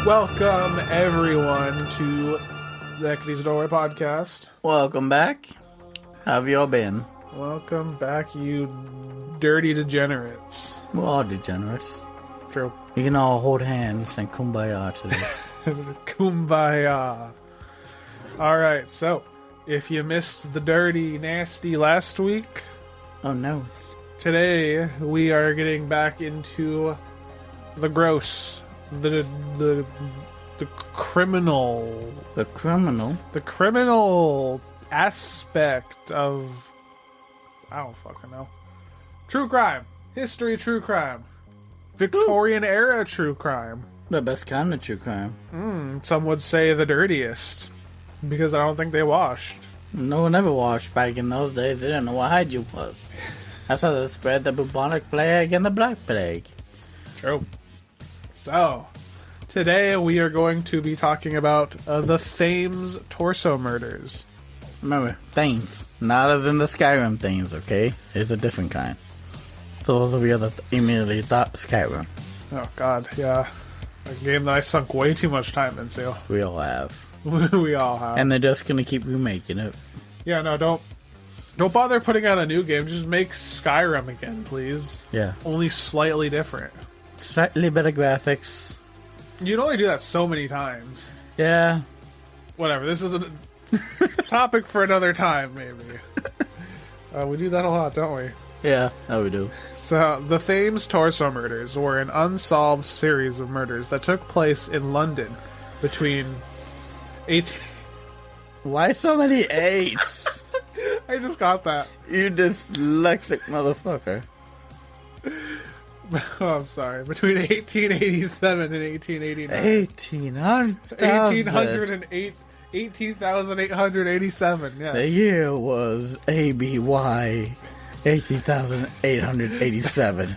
Welcome, everyone, to the Equities Doorway podcast. Welcome back. How have y'all been? Welcome back, you dirty degenerates. We're all degenerates. True. We can all hold hands and kumbaya to this. Kumbaya. Alright, so, if you missed the dirty, nasty last week... Oh, no. Today, we are getting back into the gross... The criminal... The criminal? The criminal aspect of... I don't fucking know. True crime. History true crime. Victorian era true crime. The best kind of true crime. Some would say the dirtiest. Because I don't think they washed. No one ever washed back in those days. They didn't know what hygiene was. That's how they spread the bubonic plague and the black plague. True. So, today we are going to be talking about the Thames Torso Murders. Remember, Thames. Not as in the Skyrim Thames, okay? It's a different kind. For those of you that immediately thought Skyrim. Oh god, yeah. A game that I sunk way too much time into. We all have. We all have. And they're just gonna keep remaking it. Yeah, no, don't bother putting out a new game. Just make Skyrim again, please. Yeah. Only slightly different. Slightly better graphics. You'd only do that so many times. Yeah. Whatever, this is a topic for another time, maybe. We do that a lot, don't we? Yeah, that we do. So, the Thames Torso Murders were an unsolved series of murders that took place in London between 18... Why so many eights? I just got that. You dyslexic motherfucker. Oh, I'm sorry. Between 1887 and 1889. 18,887, yes. The year was ABY 18,887.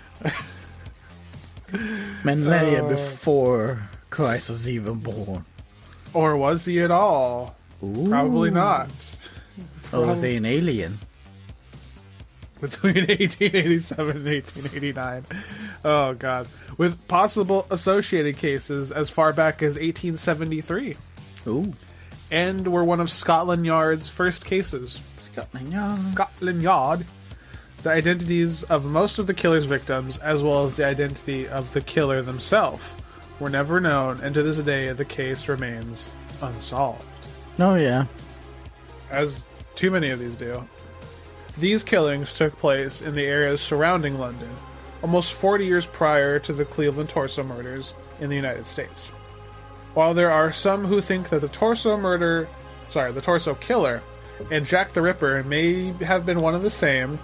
Millennia before Christ was even born. Or was he at all? Ooh. Probably not. Or was he an alien? Between 1887 and 1889. Oh, God. With possible associated cases as far back as 1873. Ooh. And were one of Scotland Yard's first cases. Scotland Yard. Scotland Yard. The identities of most of the killer's victims, as well as the identity of the killer themselves, were never known, and to this day, the case remains unsolved. Oh, yeah. As too many of these do. These killings took place in the areas surrounding London, almost 40 years prior to the Cleveland Torso Murders in the United States. While there are some who think that the Torso Killer and Jack the Ripper may have been one of the same,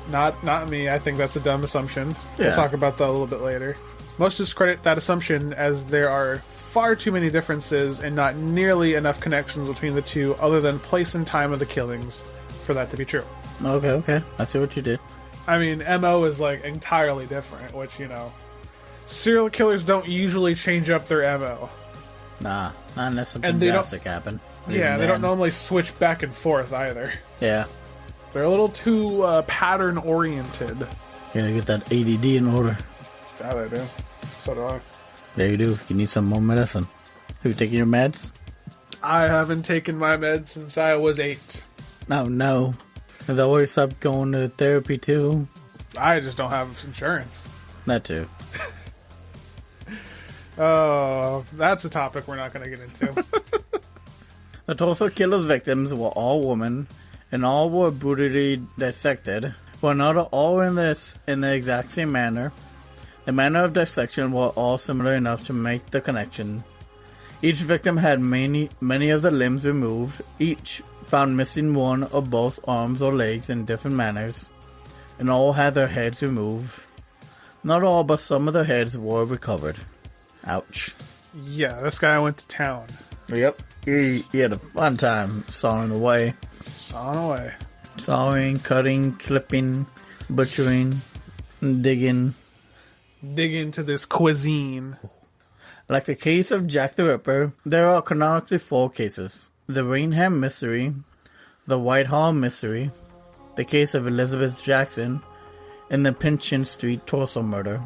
not me, I think that's a dumb assumption. Yeah. We'll talk about that a little bit later. Most discredit that assumption as there are far too many differences and not nearly enough connections between the two other than place and time of the killings for that to be true. Okay. I see what you did. I mean, MO is like entirely different, which, you know, serial killers don't usually change up their MO. Nah, not unless something drastic happened. Yeah, they don't normally switch back and forth either. Yeah. They're a little too pattern oriented. You gotta get that ADD in order. That I do. So do I. There you do. You need some more medicine. Have you taken your meds? I haven't taken my meds since I was 8. Oh, no. Have they always stopped going to therapy, too? I just don't have insurance. That, too. Oh, that's a topic we're not going to get into. The Torso Killer's victims were all women, and all were brutally dissected. While not all in the exact same manner, the manner of dissection were all similar enough to make the connection. Each victim had many of the limbs removed, each found missing one or both arms or legs in different manners, and all had their heads removed. Not all, but some of their heads were recovered. Ouch. Yeah, this guy went to town. Yep. He had a fun time sawing away. Sawing, cutting, clipping, butchering, digging. Dig into this cuisine. Like the case of Jack the Ripper, there are canonically 4 cases. The Rainham Mystery, the Whitehall Mystery, the case of Elizabeth Jackson, and the Pinchin Street Torso Murder.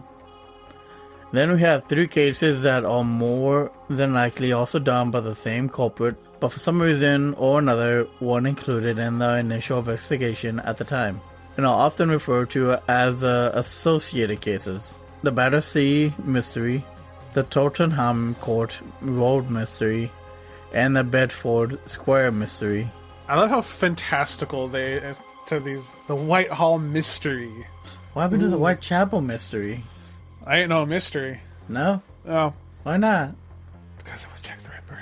Then we have 3 cases that are more than likely also done by the same culprit, but for some reason or another weren't included in the initial investigation at the time, and are often referred to as associated cases. The Battersea Mystery, the Tottenham Court Road Mystery, and the Bedford Square Mystery. I love how fantastical they to these. The Whitehall Mystery. What happened to the Whitechapel Mystery? I ain't no mystery. No? Oh. Why not? Because it was Jack the Ripper.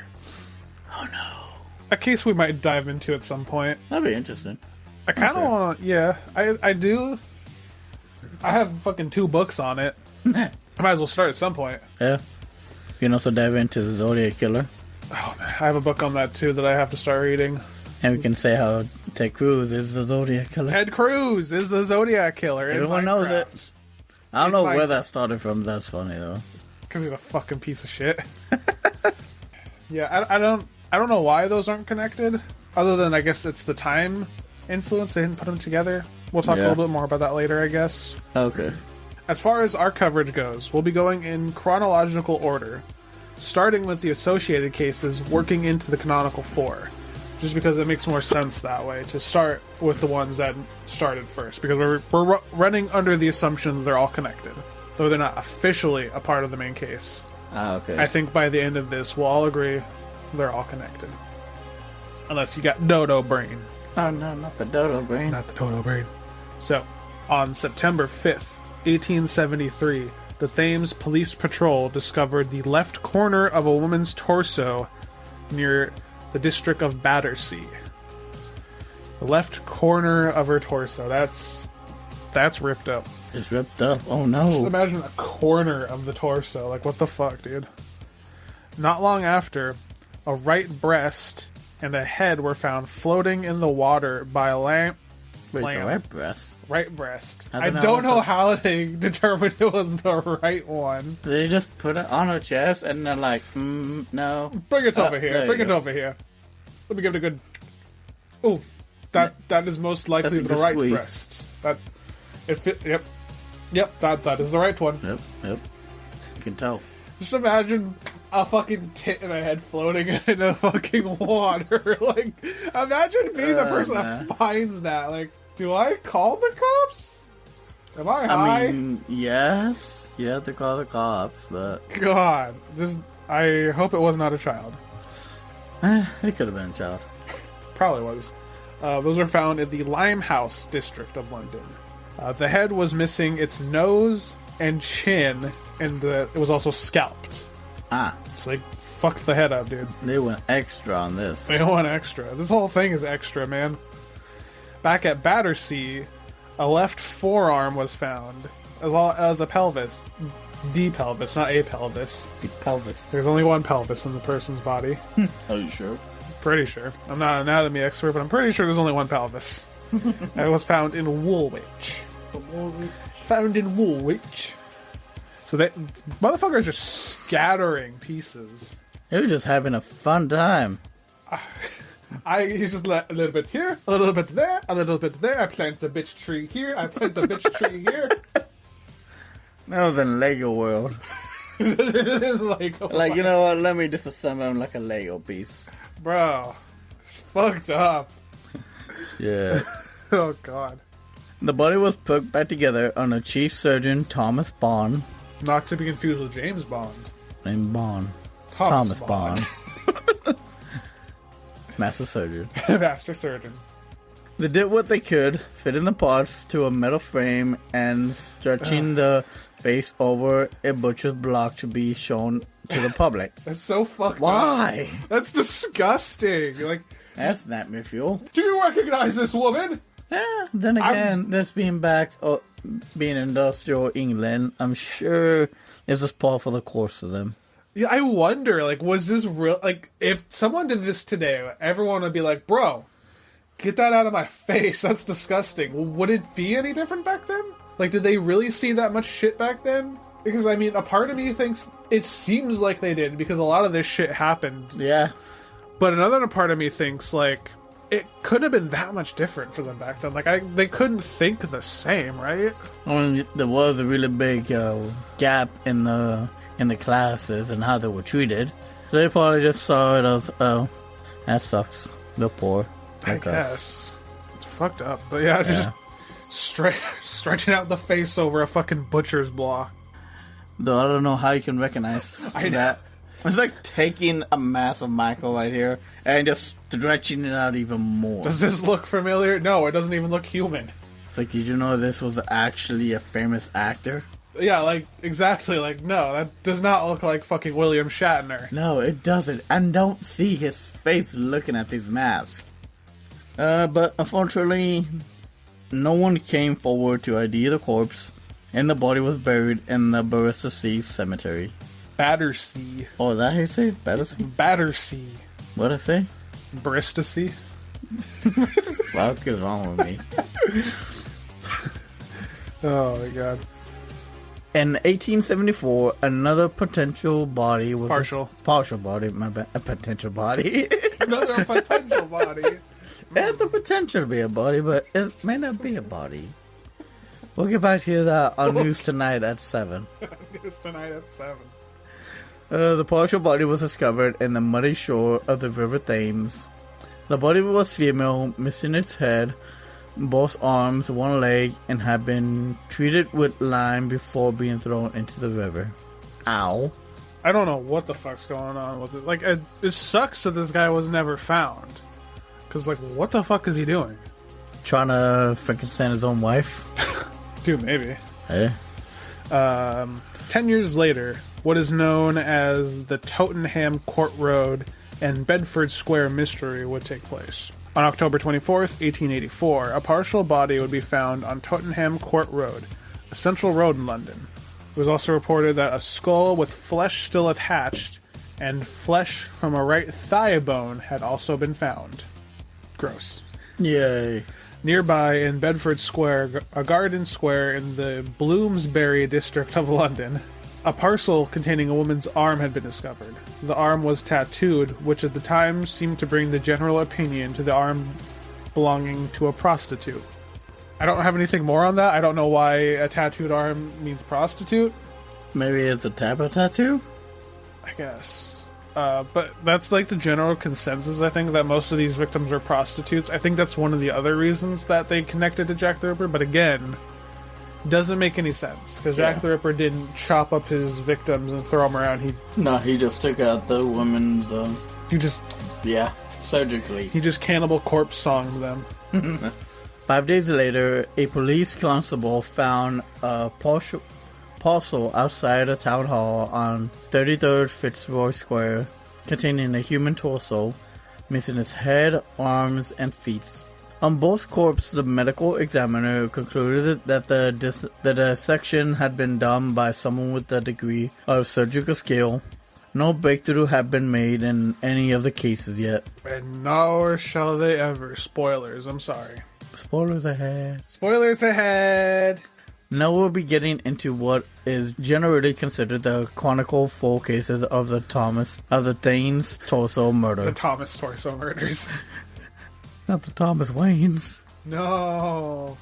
Oh no. A case we might dive into at some point. That'd be interesting. I kind of want to, yeah. I do. I have fucking 2 books on it. I might as well start at some point. Yeah. You can also dive into the Zodiac Killer. Oh man, I have a book on that too that I have to start reading. And we can say how Ted Cruz is the Zodiac Killer. Ted Cruz is the Zodiac Killer. Everyone knows it. I don't know where that started from. That's funny though. Because he's a fucking piece of shit. Yeah, I don't know why those aren't connected. Other than I guess it's the time influence. They didn't put them together. We'll talk a little bit more about that later, I guess. Okay. As far as our coverage goes, we'll be going in chronological order, starting with the associated cases, working into the canonical 4. Just because it makes more sense that way, to start with the ones that started first. Because we're running under the assumption they're all connected. Though they're not officially a part of the main case. Ah, okay. I think by the end of this, we'll all agree they're all connected. Unless you got Dodo Brain. Oh no, not the Dodo Brain. Not the Dodo Brain. So, on September 5th, 1873, the Thames Police Patrol discovered the left corner of a woman's torso near the district of Battersea. The left corner of her torso. That's ripped up. It's ripped up. Oh no. Just imagine a corner of the torso. Like, what the fuck, dude? Not long after, a right breast and a head were found floating in the water by a lamp. Wait, the right breast? Right breast. How I the hell don't is know it- how they determined it was the right one. They just put it on her chest and they're like, no. Bring it over there here. you Bring it go. over here. Let me give it a good... Ooh. That is most likely That's a the good right squeeze. breast. That... It fit... Yep. Yep, that is the right one. Yep. You can tell. Just imagine a fucking tit and a head floating in a fucking water. Like, imagine being the person man. that finds that. Like, do I call the cops? Am I high? I mean, yes. You have to call the cops, but... God. I hope it was not a child. It could have been a child. Probably was. Those are found in the Limehouse district of London. The head was missing its nose and chin, and it was also scalped. Ah, So they fucked the head up, dude. they went extra on this. They want extra. This whole thing is extra, man. Back at Battersea, a left forearm was found, as well as a pelvis. The pelvis, not a pelvis. The pelvis. There's only one pelvis in the person's body. Are you sure? Pretty sure. I'm not an anatomy expert, but I'm pretty sure there's only one pelvis. And it was found in Woolwich. Found in Woolwich. So that motherfuckers are just scattering pieces. They were just having a fun time. He's just a little bit here, a little bit there, a little bit there. I plant the bitch tree here. I plant the bitch tree here. That was in Lego World. like, You know what? Let me disassemble them like a Lego piece. bro, it's fucked up. Yeah. Oh god. The body was put back together under Chief Surgeon Thomas Bond. Not to be confused with James Bond. Named Bond. Thomas Bond. Master Surgeon. Master Surgeon. They did what they could, fitting the parts to a metal frame and stretching the face over a butcher's block to be shown to the public. That's so fucked up. Why? That's disgusting. Like, That's nightmare fuel. do you recognize this woman? Yeah, then again, this being being industrial England, I'm sure it's just par for the course of them. Yeah, I wonder, like, was this real? Like, if someone did this today, everyone would be like, bro, get that out of my face. That's disgusting. Would it be any different back then? Like, did they really see that much shit back then? Because, I mean, a part of me thinks it seems like they did, because a lot of this shit happened. Yeah. But another part of me thinks, like, it couldn't have been that much different for them back then. Like, they couldn't think the same, right? I mean, there was a really big gap in the classes and how they were treated. So they probably just saw it as, oh, that sucks. They're poor. I guess. It's fucked up. But yeah, just stretching out the face over a fucking butcher's block. Though I don't know how you can recognize that. It's like taking a massive Michael right here and just stretching it out even more. Does this look familiar? No, it doesn't even look human. It's like, did you know this was actually a famous actor? Yeah, like, exactly. Like, no, that does not look like fucking William Shatner. No, it doesn't. And don't see his face looking at his mask. But unfortunately, no one came forward to ID the corpse, and the body was buried in the Battersea Cemetery. Battersea. Oh, is that how you say it? Battersea? Battersea. What'd I say? Bristacy. What is wrong with me? Oh my god. In 1874, another potential body was... Partial body, my bad. A potential body. Another potential body. It has the potential to be a body, but it may not be a body. We'll get back to that on News Tonight at 7. News Tonight at 7. The partial body was discovered in the muddy shore of the River Thames. The body was female, missing its head, both arms, one leg, and had been treated with lime before being thrown into the river. Ow. I don't know what the fuck's going on with it. Like, it sucks that this guy was never found. Because, like, what the fuck is he doing? Trying to Frankenstein his own wife? Dude, maybe. Hey. 10 years later, what is known as the Tottenham Court Road and Bedford Square mystery would take place. On October 24th, 1884, a partial body would be found on Tottenham Court Road, a central road in London. It was also reported that a skull with flesh still attached and flesh from a right thigh bone had also been found. Gross. Yay. Nearby in Bedford Square, a garden square in the Bloomsbury district of London, a parcel containing a woman's arm had been discovered. The arm was tattooed, which at the time seemed to bring the general opinion to the arm belonging to a prostitute. I don't have anything more on that. I don't know why a tattooed arm means prostitute. Maybe it's a type of tattoo? I guess. But that's like the general consensus, I think, that most of these victims are prostitutes. I think that's one of the other reasons that they connected to Jack the Ripper, but again, doesn't make any sense, because Jack the Ripper didn't chop up his victims and throw them around. He just took out the women's... surgically. He just cannibal corpse songed them. 5 days later, a police constable found a parcel outside a town hall on 33rd Fitzroy Square containing a human torso, missing its head, arms, and feet. On both corpses, the medical examiner concluded that the dissection had been done by someone with a degree of surgical skill. No breakthrough had been made in any of the cases yet. And nor shall they ever. Spoilers, I'm sorry. Spoilers ahead. Spoilers ahead! Now we'll be getting into what is generally considered the chronicle full cases of the Thames Torso Murder. The Thomas Torso Murders. Not the Thomas Waynes. No.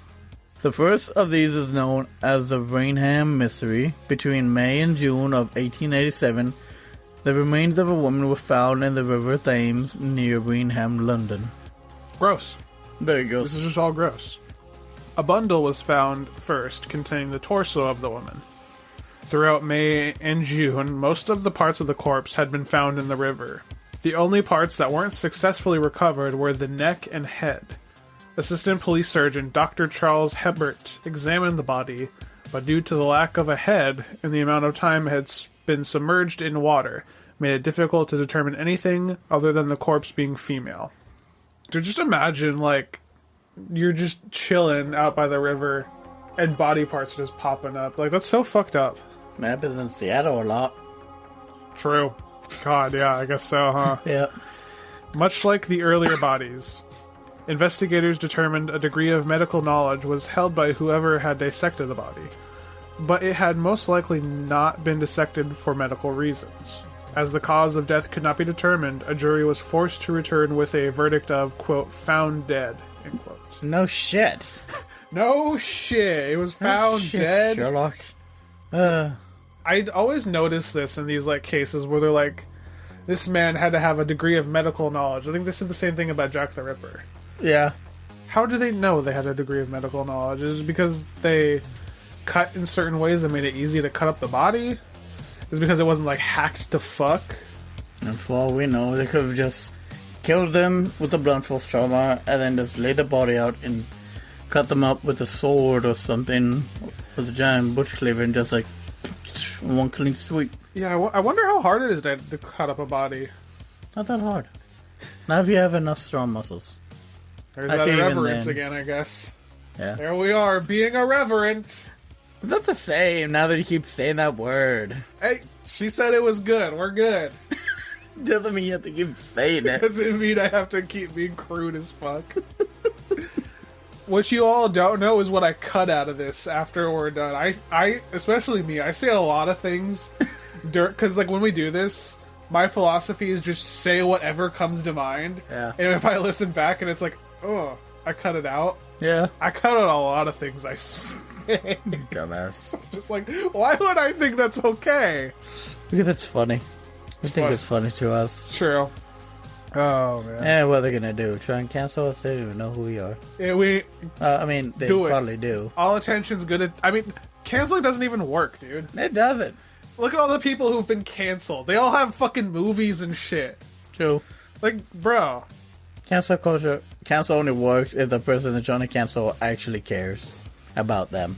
The first of these is known as the Rainham Mystery. Between May and June of 1887, the remains of a woman were found in the River Thames near Rainham, London. Gross. There you go. This is just all gross. A bundle was found first containing the torso of the woman. Throughout May and June, most of the parts of the corpse had been found in the river. The only parts that weren't successfully recovered were the neck and head. Assistant Police Surgeon Dr. Charles Hebert examined the body, but due to the lack of a head and the amount of time it had been submerged in water, made it difficult to determine anything other than the corpse being female. So just imagine, like, you're just chilling out by the river and body parts just popping up. Like, that's so fucked up. It happens in Seattle a lot. True. God, yeah, I guess so, huh? Yeah. Much like the earlier bodies, investigators determined a degree of medical knowledge was held by whoever had dissected the body, but it had most likely not been dissected for medical reasons. As the cause of death could not be determined, a jury was forced to return with a verdict of, quote, found dead, end quote. No shit. No shit. It was found dead. Sherlock. I'd always notice this in these, like, cases where they're like, this man had to have a degree of medical knowledge. I think this is the same thing about Jack the Ripper. Yeah. How do they know they had a degree of medical knowledge? Is it because they cut in certain ways that made it easy to cut up the body? Is it because it wasn't, like, hacked to fuck? And for all we know, they could have just killed them with a blunt force trauma and then just laid the body out and cut them up with a sword or something with a giant butch cleaver and just, like, one clean sweep. Yeah, I wonder how hard it is to cut up a body. Not that hard. Not if you have enough strong muscles. There's that irreverence again, I guess. Yeah. There we are, being irreverent. It's not the same now that you keep saying that word. Hey, she said it was good. We're good. Doesn't mean you have to keep saying it. Doesn't mean I have to keep being crude as fuck. What you all don't know is what I cut out of this after we're done. I especially me, I say a lot of things because, like, when we do this, my philosophy is just say whatever comes to mind. Yeah. And if I listen back and it's like, oh, I cut it out. Yeah. I cut out a lot of things I say. Dumbass. Just like, why would I think that's okay? Because it's funny. I think it's funny to us. True. Oh, man. And what are they gonna do? Try and cancel us? They don't even know who we are. Yeah, I mean, they probably do. All attention's good at... I mean, canceling doesn't even work, dude. It doesn't. Look at all the people who've been canceled. They all have fucking movies and shit. True. Like, bro. Cancel culture. Cancel only works if the person that's trying to cancel actually cares about them.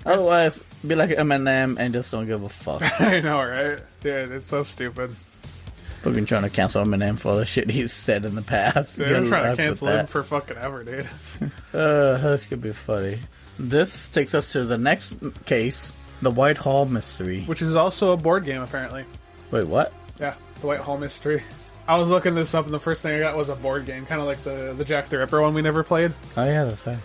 Otherwise, be like Eminem and just don't give a fuck. I know, right? Dude, it's so stupid. We've been trying to cancel Eminem for the shit he's said in the past. Dude, I'm trying to cancel him for fucking ever, dude. This could be funny. This takes us to the next case, the Whitehall Mystery. Which is also a board game, apparently. Wait, what? Yeah, the Whitehall Mystery. I was looking this up, and the first thing I got was a board game, kind of like the Jack the Ripper one we never played. Oh, yeah, that's right.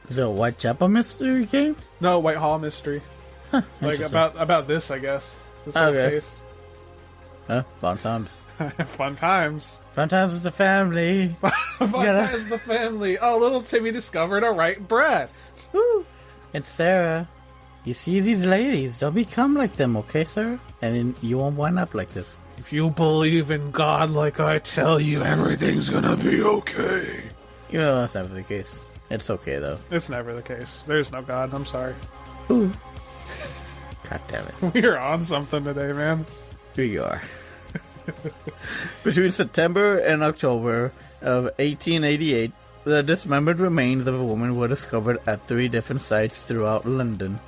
Is it a Whitechapel Mystery game? No, Whitehall Mystery. Huh, like, about this, I guess. This whole case. Huh? Fun times. Fun times. Fun times with the family. Fun times with the family. Oh, little Timmy discovered a right breast. Woo. And Sarah, you see these ladies, don't become like them, okay, sir? And then you won't wind up like this. If you believe in God like I tell you, everything's gonna be okay. You know, that's never the case. It's okay, though. It's never the case. There's no God. I'm sorry. Ooh. God damn it. We're on something today, man. Here you are. Between September and October of 1888, the dismembered remains of a woman were discovered at 3 different sites throughout London.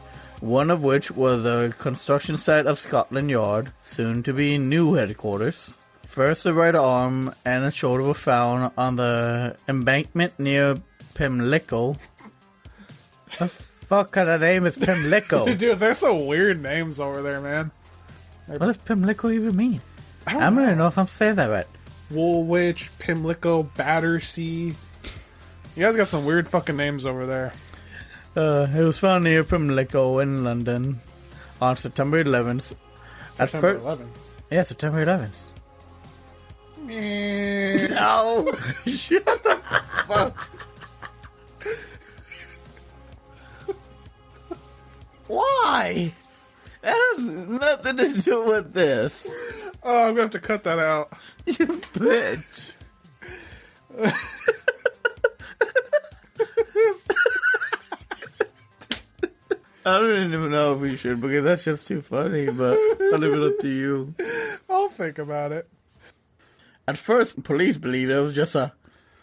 One of which was the construction site of Scotland Yard, soon to be new headquarters. First, the right arm and a shoulder were found on the embankment near Pimlico. The fuck kind of name is Pimlico? Dude, there's some weird names over there, man. What does Pimlico even mean? I don't know if I'm saying that right. Woolwich, Pimlico, Battersea. You guys got some weird fucking names over there. It was found near Pimlico in London on September 11th. September 11th? Yeah, September 11th. No! Shut the fuck. Why? That has nothing to do with this. Oh, I'm gonna have to cut that out. You bitch. I don't even know if we should, because that's just too funny, but I'll leave it up to you. I'll think about it. At first, police believed it was just a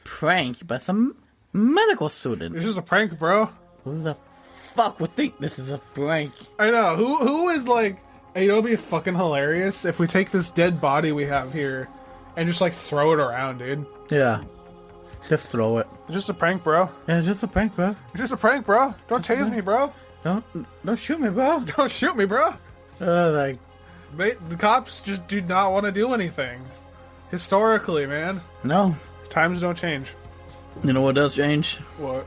prank by some medical student. It's just a prank, bro. Who the fuck would think this is a prank? I know. Who is like, hey, it'll be fucking hilarious if we take this dead body we have here and just, like, throw it around, dude. Yeah. Just throw it. It's just a prank, bro. Yeah, it's just a prank, bro. It's just a prank, bro. Don't tase me, bro. Don't shoot me, bro. Don't shoot me, bro. The cops just do not want to do anything. Historically, man. No. Times don't change. You know what does change? What?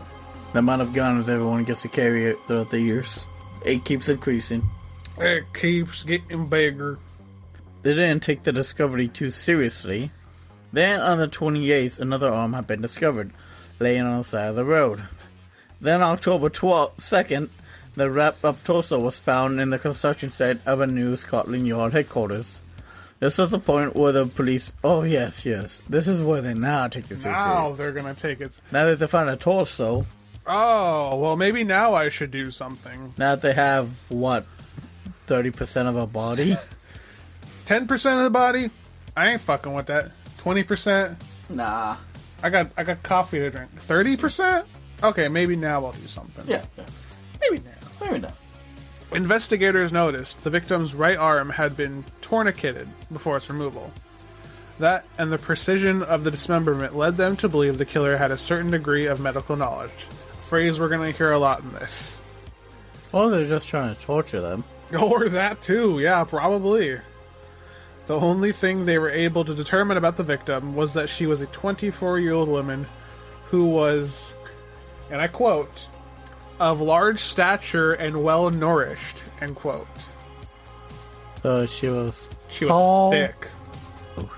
The amount of guns everyone gets to carry throughout the years. It keeps increasing. It keeps getting bigger. they didn't take the discovery too seriously. Then on the 28th, another arm had been discovered, laying on the side of the road. Then October 2nd, the wrapped up torso was found in the construction site of a new Scotland Yard headquarters. This was the point where the police... Oh, yes. This is where they now take it seriously. Now they're going to take it... Now that they found a torso... Oh, well, maybe now I should do something. Now that they have, 30% of a body? 10% of the body? I ain't fucking with that. 20%? Nah. I got coffee to drink. 30%? Okay, maybe now I'll do something. Yeah. Maybe now. Investigators noticed the victim's right arm had been tourniqueted before its removal. That and the precision of the dismemberment led them to believe the killer had a certain degree of medical knowledge. A phrase we're going to hear a lot in this. Or they're just trying to torture them. Or that too, yeah, probably. The only thing they were able to determine about the victim was that she was a 24-year-old woman who was, and I quote, of large stature and well-nourished, end quote. So she was tall. Was thick. Oh,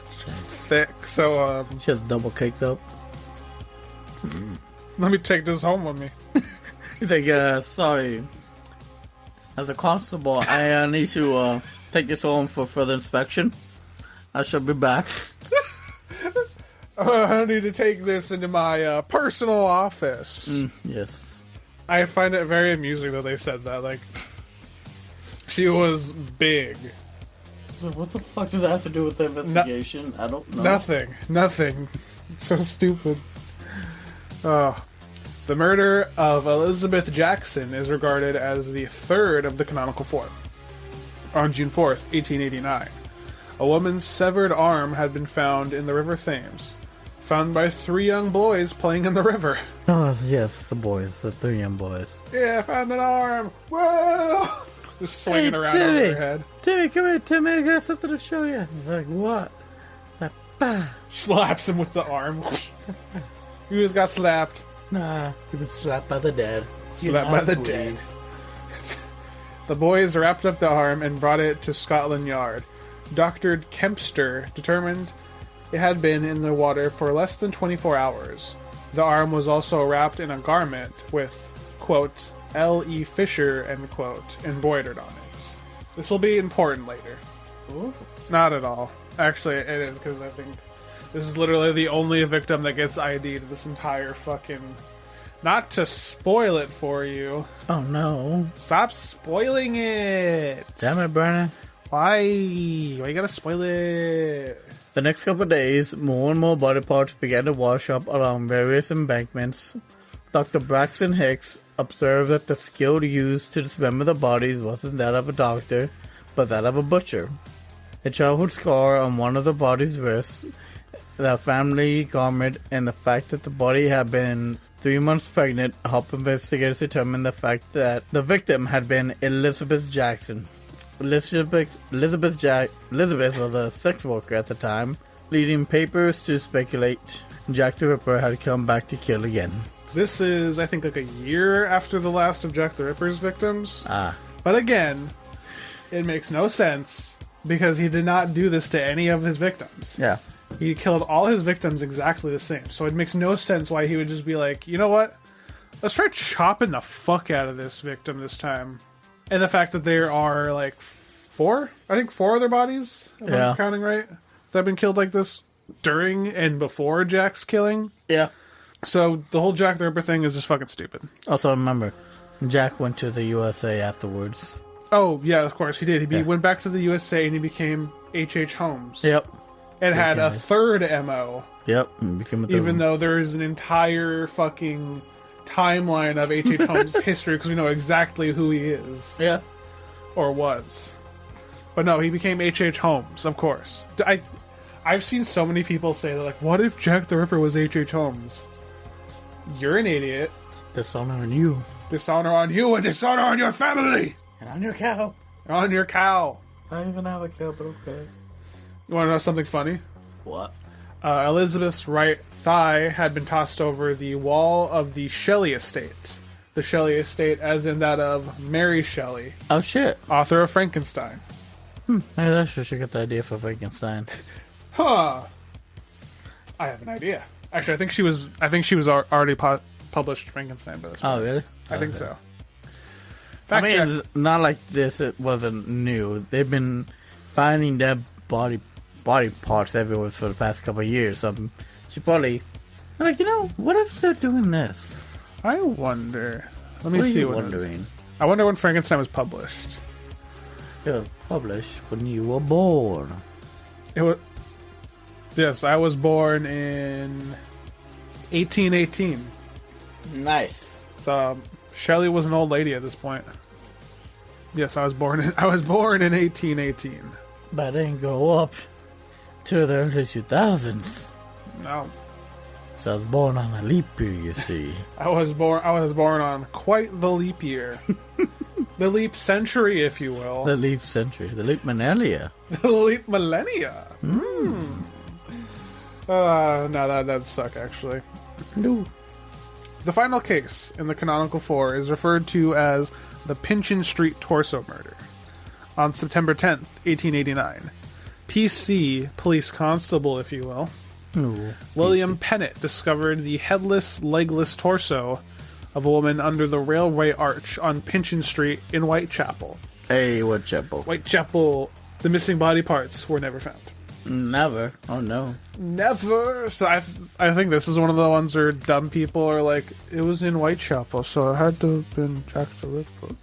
thick, so, she was double caked up. Let me take this home with me. He's like, sorry. As a constable, I need to, take this home for further inspection. I shall be back. I need to take this into my, personal office. Yes. I find it very amusing that they said that. Like, she was big. So what the fuck does that have to do with the investigation? I don't know. Nothing. It's so stupid. The murder of Elizabeth Jackson is regarded as the third of the canonical four. On June 4th, 1889, a woman's severed arm had been found in the River Thames. Found by three young boys playing in the river. Oh, yes, the boys. The three young boys. Yeah, I found an arm. Whoa! Just swinging around over their head. Timmy, come here, Timmy. I got something to show you. He's like, what? He's like, bah. Slaps him with the arm. You just got slapped. Nah, he was slapped by the dead. Slapped by the dead. The boys wrapped up the arm and brought it to Scotland Yard. Dr. Kempster determined it had been in the water for less than 24 hours. The arm was also wrapped in a garment with, quote, L.E. Fisher, end quote, embroidered on it. This will be important later. Ooh. Not at all. Actually, it is, because I think this is literally the only victim that gets ID'd this entire fucking... Not to spoil it for you. Oh, no. Stop spoiling it! Damn it, Brennan. Why you gotta spoil it? The next couple of days, more and more body parts began to wash up along various embankments. Dr. Braxton Hicks observed that the skill used to dismember the bodies wasn't that of a doctor, but that of a butcher. A childhood scar on one of the body's wrists, the family garment, and the fact that the body had been 3 months pregnant helped investigators determine the fact that the victim had been Elizabeth Jackson. Elizabeth was a sex worker at the time, leading papers to speculate Jack the Ripper had come back to kill again. This is, I think, like a year after the last of Jack the Ripper's victims. But again, it makes no sense because he did not do this to any of his victims. Yeah. He killed all his victims exactly the same. So it makes no sense why he would just be like, you know what? Let's try chopping the fuck out of this victim this time. And the fact that there are, like, four of their bodies, if I'm counting right, that have been killed like this during and before Jack's killing. Yeah. So the whole Jack the Ripper thing is just fucking stupid. Also, remember, Jack went to the USA afterwards. Oh, yeah, of course, he did. He went back to the USA and he became H.H. Holmes. Yep. And had a third M.O. Yep. Even though there is an entire fucking timeline of H.H. Holmes' history because we know exactly who he is. Yeah. Or was. But no, he became H.H. Holmes, of course. I've seen so many people say, they're like, what if Jack the Ripper was H.H. Holmes? You're an idiot. Dishonor on you. Dishonor on you and dishonor on your family! And on your cow. On your cow. I don't even have a cow, but okay. You want to know something funny? What? Elizabeth's right thigh had been tossed over the wall of the Shelley estate. The Shelley estate as in that of Mary Shelley. Oh, shit. Author of Frankenstein. Maybe that's where she got the idea for Frankenstein. Huh. I have an idea. Actually, I think she was already published Frankenstein by this point. Oh, really? I think so. I mean, it's not like this. It wasn't new. They've been finding dead body parts everywhere for the past couple of years. So she probably like, what if they're doing this? I wonder. Let me see what it is. I wonder when Frankenstein was published. It was published when you were born. It was. Yes, I was born in 1818. Nice. So, Shelley was an old lady at this point. Yes, I was born in 1818. But I didn't grow up to the early 2000s. No. So I was born on a leap year, you see. I was born on quite the leap year. The leap century, if you will. The leap century. The leap millennia. The leap millennia. No, that'd suck, actually. No. The final case in the canonical four is referred to as the Pinchin Street Torso Murder. On September 10th, 1889, PC, police constable, if you will, William Pennant discovered the headless, legless torso of a woman under the railway arch on Pinchin Street in Whitechapel. Hey, Whitechapel. Whitechapel. The missing body parts were never found. Never. Oh, no. Never. So I think this is one of the ones where dumb people are like, it was in Whitechapel, so it had to have been Jack the Ripper.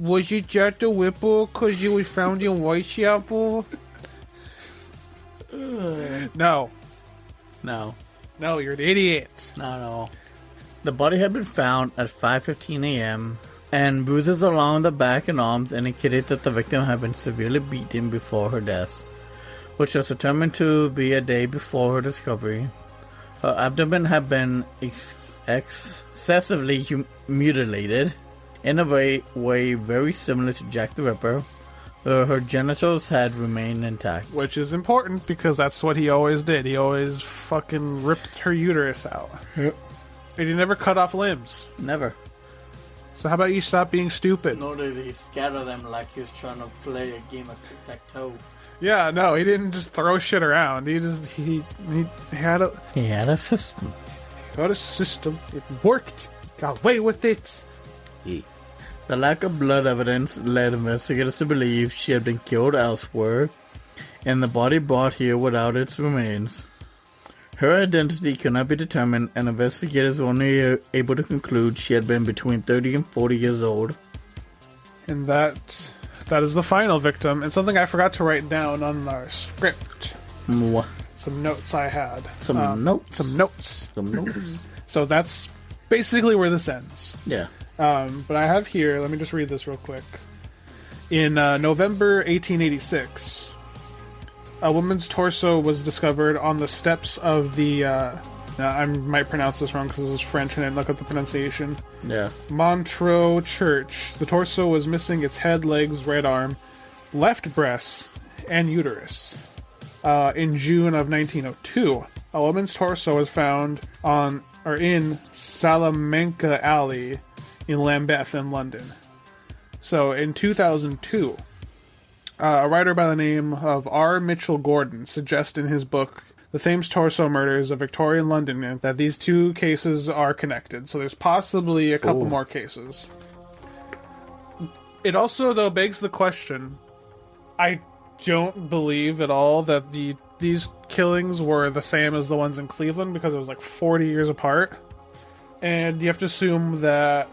Was it Jack the Ripper because it was found in Whitechapel? No. No. No, you're an idiot. No. The body had been found at 5:15 a.m., and bruises along the back and arms indicated that the victim had been severely beaten before her death, which was determined to be a day before her discovery. Her abdomen had been excessively mutilated in a way very similar to Jack the Ripper. Her genitals had remained intact. Which is important because that's what he always did. He always fucking ripped her uterus out. Yep. And he never cut off limbs. Never. So how about you stop being stupid? Nor did he scatter them like he was trying to play a game of tic-tac-toe. Yeah, no, he didn't just throw shit around. He had a... He had a system. He got a system. It worked. He got away with it. Yeah. The lack of blood evidence led investigators to believe she had been killed elsewhere, and the body brought here without its remains. Her identity could not be determined, and investigators were only able to conclude she had been between 30 and 40 years old. And that is the final victim, and something I forgot to write down on our script. Mwah. Some notes I had. Some notes. So that's basically where this ends. Yeah. But I have here, let me just read this real quick. In November 1886, a woman's torso was discovered on the steps of the, I might pronounce this wrong because this is French and I didn't look up the pronunciation. Yeah. Montreux Church. The torso was missing its head, legs, right arm, left breast, and uterus. In June of 1902, a woman's torso was found in Salamanca Alley in Lambeth in London. So in 2002, a writer by the name of R. Mitchell Gordon suggests in his book The Thames Torso Murders of Victorian London that these two cases are connected. So there's possibly a couple more cases. It also, though, begs the question, I don't believe at all that these killings were the same as the ones in Cleveland because it was like 40 years apart. And you have to assume that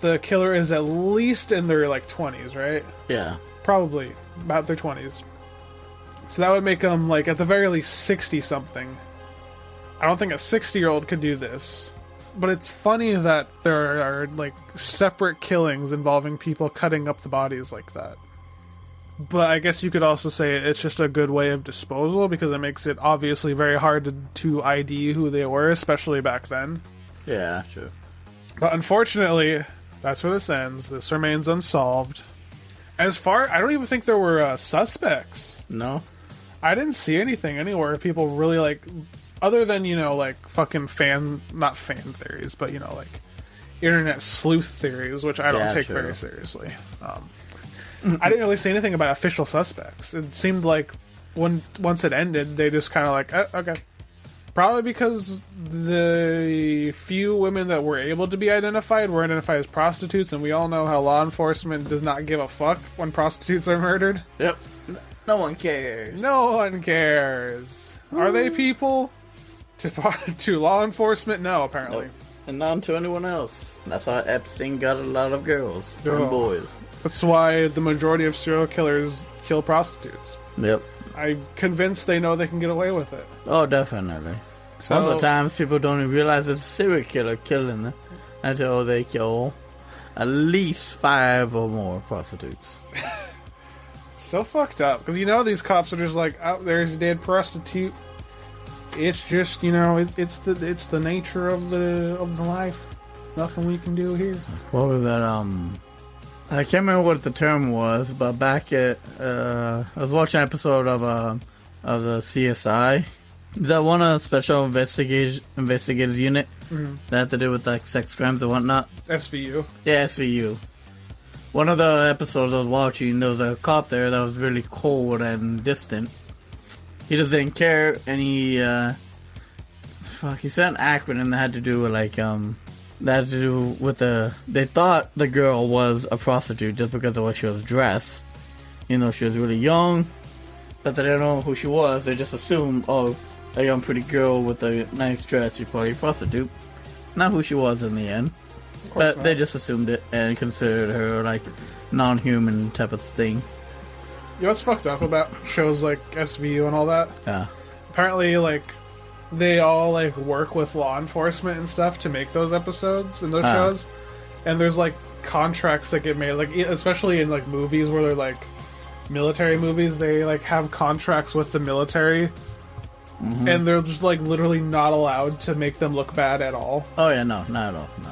the killer is at least in their like 20s, right? Yeah. Probably about their 20s. So that would make them like at the very least 60 something. I don't think a 60-year-old could do this. But it's funny that there are like separate killings involving people cutting up the bodies like that. But I guess you could also say it's just a good way of disposal because it makes it obviously very hard to ID who they were, especially back then. Yeah, true. But unfortunately, that's where this ends. This remains unsolved. I don't even think there were suspects. No? I didn't see anything anywhere. People really like, other than, like fucking not fan theories, but like internet sleuth theories, which I don't take very seriously. I didn't really see anything about official suspects. It seemed like once it ended, they just kind of like, okay. Probably because the few women that were able to be identified were identified as prostitutes, and we all know how law enforcement does not give a fuck when prostitutes are murdered. Yep. No one cares. No one cares. Are they people? To law enforcement? No, apparently. Nope. And not to anyone else. That's why Epstein got a lot of girls and boys. That's why the majority of serial killers kill prostitutes. Yep. I'm convinced they know they can get away with it. Oh, definitely. So, most of the times, people don't even realize it's a serial killer killing them until they kill at least 5 or more prostitutes. So fucked up. Because, these cops are just like, oh, there's a dead prostitute. It's just, it's the nature of the life. Nothing we can do here. What was that, I can't remember what the term was, but back at, I was watching an episode of the CSI. Is that one of special investigators unit that had to do with like sex crimes and whatnot? SVU. Yeah, SVU. One of the episodes I was watching, there was a cop there that was really cold and distant. He just didn't care, and he said an acronym that had to do with they thought the girl was a prostitute just because of the way she was dressed. She was really young, but they didn't know who she was. They just assumed, oh, a young pretty girl with a nice dress, she's probably a prostitute. Not who she was in the end. But they just assumed it and considered her like non-human type of thing. What's fucked up about shows like SVU and all that? Yeah. Apparently, they all work with law enforcement and stuff to make those episodes and those shows, and there's contracts that get made, especially in movies where they're military movies. They have contracts with the military, and they're just literally not allowed to make them look bad at all. Oh yeah, no, not at all. No.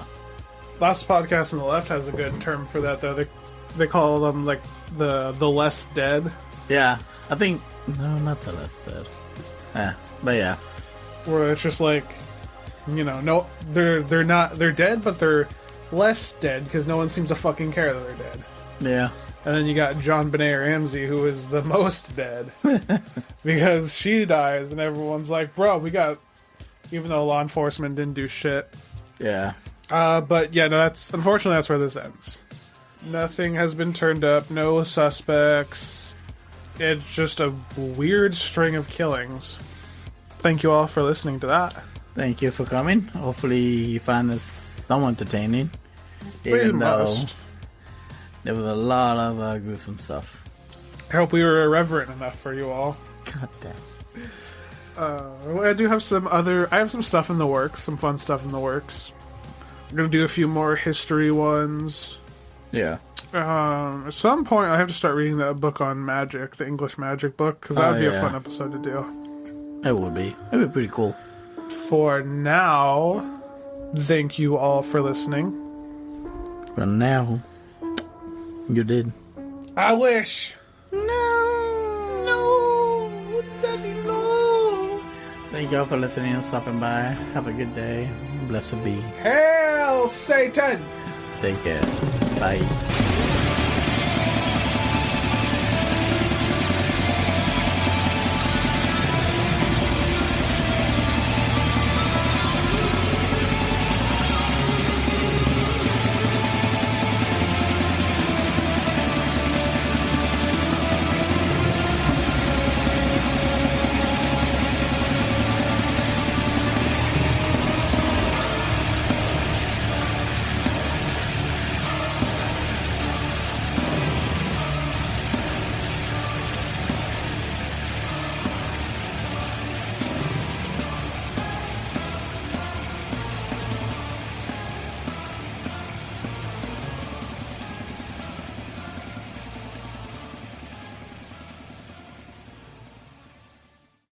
Last Podcast on the Left has a good term for that though. They call them the less dead. Yeah, I think no, not the less dead. Yeah, but yeah. Where it's just no, they're dead, but they're less dead because no one seems to fucking care that they're dead. Yeah. And then you got John Benet Ramsey, who is the most dead because she dies, and everyone's like, "Bro, even though law enforcement didn't do shit." Yeah. But yeah, no, unfortunately that's where this ends. Nothing has been turned up. No suspects. It's just a weird string of killings. Thank you all for listening to that. Thank you for coming. Hopefully you find this somewhat entertaining. Even though there was a lot of gruesome stuff. I hope we were irreverent enough for you all. God damn. I do have I have some stuff in the works. Some fun stuff in the works. I'm going to do a few more history ones. Yeah. At some point I have to start reading that book on magic, the English magic book, because that would be a fun episode to do. It would be. It would be pretty cool. For now, thank you all for listening. For now, you did. I wish. No, Daddy, no. Thank y'all for listening and stopping by. Have a good day. Blessed be. Hail Satan! Take care. Bye.